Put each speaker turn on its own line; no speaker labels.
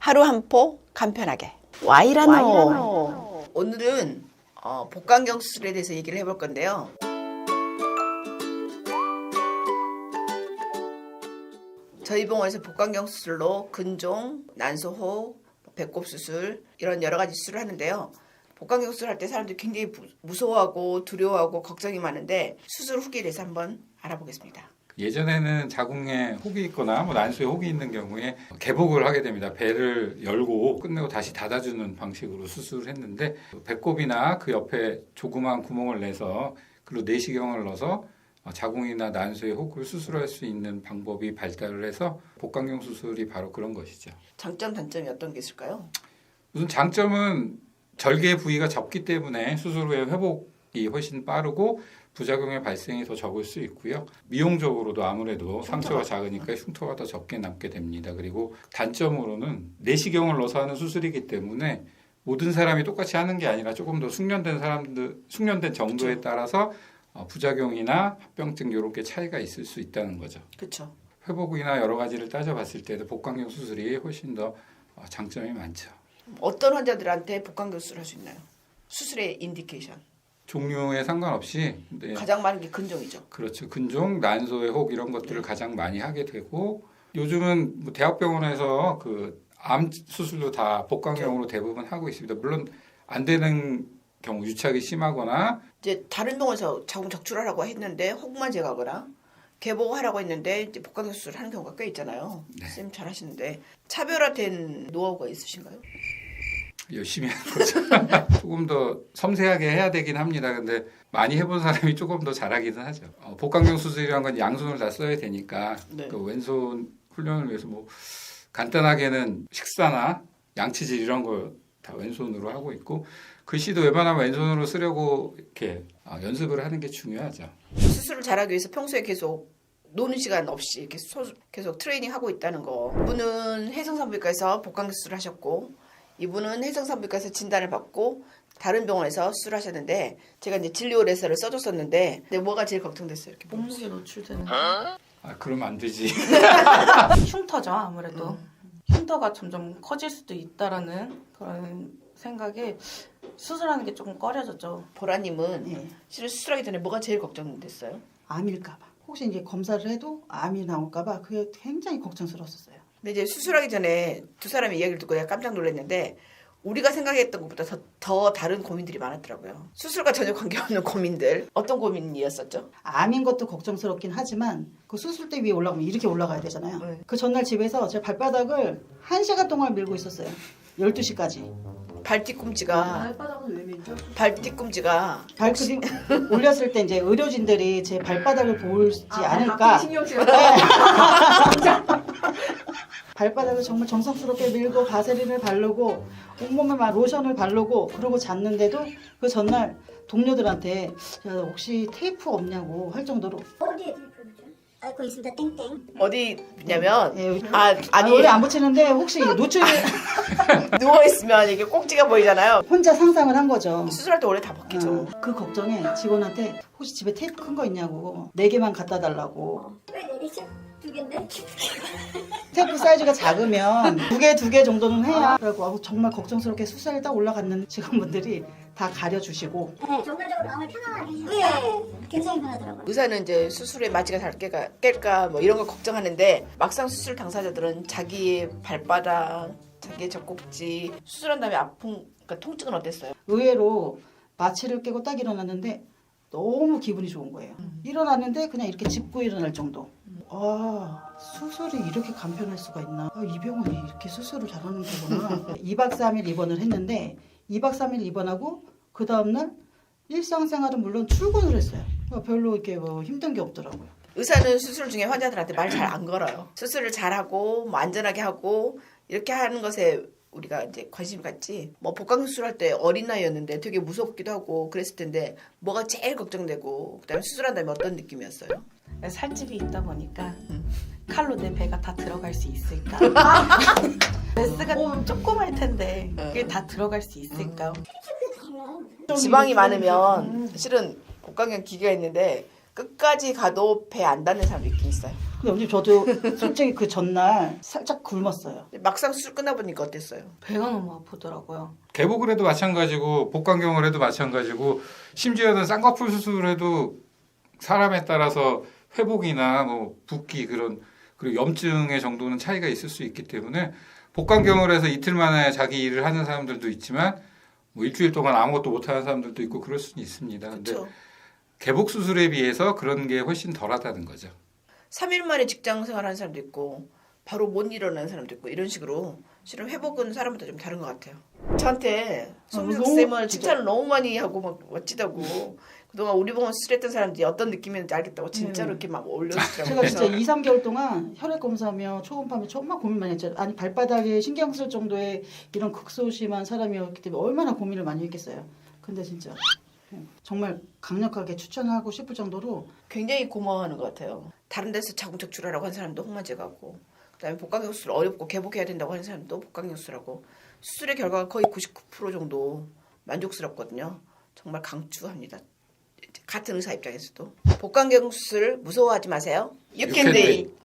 하루 한 포 간편하게. 와이라노. 오늘은 복강경 수술에 대해서 얘기를 해볼 건데요. 저희 병원에서 복강경 수술로 근종, 난소호, 배꼽 수술 이런 여러 가지 수술을 하는데요. 복강경 수술할 때 사람들이 굉장히 무서워하고 두려워하고 걱정이 많은데 수술 후기에 대해서 한번 알아보겠습니다.
예전에는 자궁에 혹이 있거나 난소에 혹이 있는 경우에 개복을 하게 됩니다. 배를 열고 끝내고 다시 닫아주는 방식으로 수술을 했는데 배꼽이나 그 옆에 조그마한 구멍을 내서 그리고 내시경을 넣어서 자궁이나 난소의 혹을 수술할 수 있는 방법이 발달을 해서 복강경 수술이 바로 그런 것이죠.
장점, 단점이 어떤 게 있을까요?
우선 장점은 절개 부위가 적기 때문에 수술 후에 회복이 훨씬 빠르고 부작용의 발생이 더 적을 수 있고요. 미용적으로도 아무래도 상처가 작으니까 흉터가 더 적게 남게 됩니다. 그리고 단점으로는 내시경을 넣어서 하는 수술이기 때문에 모든 사람이 똑같이 하는 게 아니라 조금 더 숙련된 정도에 따라서 부작용이나 합병증 이렇게 차이가 있을 수 있다는 거죠.
그렇죠.
회복이나 여러 가지를 따져봤을 때도 복강경 수술이 훨씬 더 장점이 많죠.
어떤 환자들한테 복강경 수술을 할 수 있나요? 수술의 인디케이션.
종류에 상관없이
가장 많은 게 근종이죠.
그렇죠. 근종, 난소의 혹 이런 것들을 가장 많이 하게 되고 요즘은 대학병원에서 그 암 수술도 다 복강경으로 대부분 하고 있습니다. 물론 안 되는 경우 유착이 심하거나
이제 다른 병원에서 자궁 적출하라고 했는데 혹만 제거하거나 개복하라고 했는데 이제 복강경 수술을 하는 경우가 꽤 있잖아요.
네.
쌤 잘하시는데 차별화된 노하우가 있으신가요?
열심히 하는 거죠. 조금 더 섬세하게 해야 되긴 합니다. 근데 많이 해본 사람이 조금 더 잘하기는 하죠. 복강경 수술이란 건 양손을 다 써야 되니까
네.
그 왼손 훈련을 위해서 뭐 간단하게는 식사나 양치질 이런 거 다 왼손으로 하고 있고 글씨도 웬만하면 왼손으로 쓰려고 이렇게 연습을 하는 게 중요하죠.
수술을 잘하기 위해서 평소에 계속 노는 시간 없이 계속 트레이닝 하고 있다는 거. 이분은 해성산부인과에서 복강경 수술을 하셨고 이분은 해성산부인과에서 진단을 받고 다른 병원에서 수술을 하셨는데 제가 이제 진료레서를 써줬었는데 근데 뭐가 제일 걱정됐어요? 이렇게
몸무게 노출되는
그러면 안 되지.
흉터죠. 아무래도 흉터가 점점 커질 수도 있다라는 그런 생각에 수술하는 게 조금 꺼려졌죠.
보라님은 실은 수술하기 전에 뭐가 제일 걱정됐어요?
암일까봐. 혹시 이제 검사를 해도 암이 나올까봐 그게 굉장히 걱정스러웠어요.
근데 이제 수술하기 전에 두 사람의 이야기를 듣고 내가 깜짝 놀랐는데 우리가 생각했던 것보다 더 다른 고민들이 많았더라고요. 수술과 전혀 관계없는 고민들. 어떤 고민이었었죠?
암인 것도 걱정스럽긴 하지만 그 수술대 위에 올라가면 이렇게 올라가야 되잖아요.
네.
그 전날 집에서 제 발바닥을 1시간 동안 밀고 있었어요. 12시까지.
발뒤꿈치가
발바닥은 왜 밀죠?
발뒤꿈치가
발크림 올렸을 때 이제 의료진들이 제 발바닥을 보지 않을까.
신경 쓰여.
발바닥을 정말 정성스럽게 밀고 바세린을 바르고 온몸에 막 로션을 바르고 그러고 잤는데도 그 전날 동료들한테 혹시 테이프 없냐고 할 정도로
어디에 테이프죠? 거기 있습니다. 땡땡.
어디냐면
예,
아니
원래 안 붙이는데 혹시 노출
누워 있으면 이게 꼭지가 보이잖아요.
혼자 상상을 한 거죠.
수술할 때 원래 다 벗기죠.
그 걱정에 직원한테 혹시 집에 테이프 큰 거 있냐고 4개만 갖다 달라고.
왜 내리죠? 2개인데?
테이프 사이즈가 작으면 2개 정도는 해야 그래고 정말 걱정스럽게 수술에 딱 올라갔는 직원분들이 다 가려주시고
네, 전반적으로 마음을 편안하게 해주세요. 네, 굉장히 편하더라고요.
의사는 이제 수술에 마취가 잘 깰까 뭐 이런 거 걱정하는데 막상 수술 당사자들은 자기의 발바닥, 자기의 젖꼭지 수술한 다음에 그러니까 통증은 어땠어요?
의외로 마취를 깨고 딱 일어났는데 너무 기분이 좋은 거예요. 일어났는데 그냥 이렇게 짚고 일어날 정도. 수술이 이렇게 간편할 수가 있나. 이 병원이 이렇게 수술을 잘하는 거구나. 2박 3일 입원을 했는데 2박 3일 입원하고 그 다음날 일상생활은 물론 출근을 했어요. 별로 이렇게 뭐 힘든 게 없더라고요.
의사는 수술 중에 환자들한테 말 잘 안 걸어요. 수술을 잘하고 뭐 안전하게 하고 이렇게 하는 것에 우리가 이제 관심 갖지. 뭐 복강 수술할 때 어린 나이였는데 되게 무섭기도 하고 그랬을 텐데 뭐가 제일 걱정되고 그다음에 수술한 다음에 어떤 느낌이었어요?
살집이 있다 보니까 칼로 내 배가 다 들어갈 수 있을까? 메스가 조그말 텐데 그게 다 들어갈 수 있을까?
지방이 많으면 실은 복강경 기계가 있는데 끝까지 가도 배 안 닿는 사람도 있긴 있어요.
근데 언니 저도 솔직히 그 전날 살짝 굶었어요.
막상 수술 끝나보니까 어땠어요?
배가 너무 아프더라고요.
개복을 해도 마찬가지고 복강경을 해도 마찬가지고 심지어는 쌍꺼풀 수술을 해도 사람에 따라서 회복이나 뭐 붓기 그런 그리고 염증의 정도는 차이가 있을 수 있기 때문에 복강경을 해서 이틀 만에 자기 일을 하는 사람들도 있지만 뭐 일주일 동안 아무것도 못하는 사람들도 있고 그럴 수는 있습니다. 근데
그렇죠.
개복 수술에 비해서 그런 게 훨씬 덜하다는 거죠.
3일 만에 직장 생활하는 사람도 있고 바로 못 일어나는 사람도 있고 이런 식으로 실은 회복은 사람마다 좀 다른 것 같아요. 저한테 송민석
너무
쌤은
진짜.
칭찬을 너무 많이 하고 막 멋지다고 그동안 우리 병원 수술했던 사람들이 어떤 느낌이었는지 알겠다고 진짜로 이렇게 막 올려주더라고요.
제가 진짜 2, 3개월 동안 혈액 검사하며 초음파며 정말 고민 많이 했죠. 아니 발바닥에 신경 쓸 정도의 이런 극소심한 사람이었기 때문에 얼마나 고민을 많이 했겠어요. 근데 진짜 정말 강력하게 추천하고 싶을 정도로
굉장히 고마워하는 것 같아요. 다른 데서 자궁척출하라고 하는 사람도 홍만재 가고 그다음에 복강경 수술 어렵고 개복해야 된다고 하는 사람도 복강경 수술하고 수술의 결과가 거의 99% 정도 만족스럽거든요. 정말 강추합니다. 같은 의사 입장에서도 복강경 수술 무서워하지 마세요. You can do it.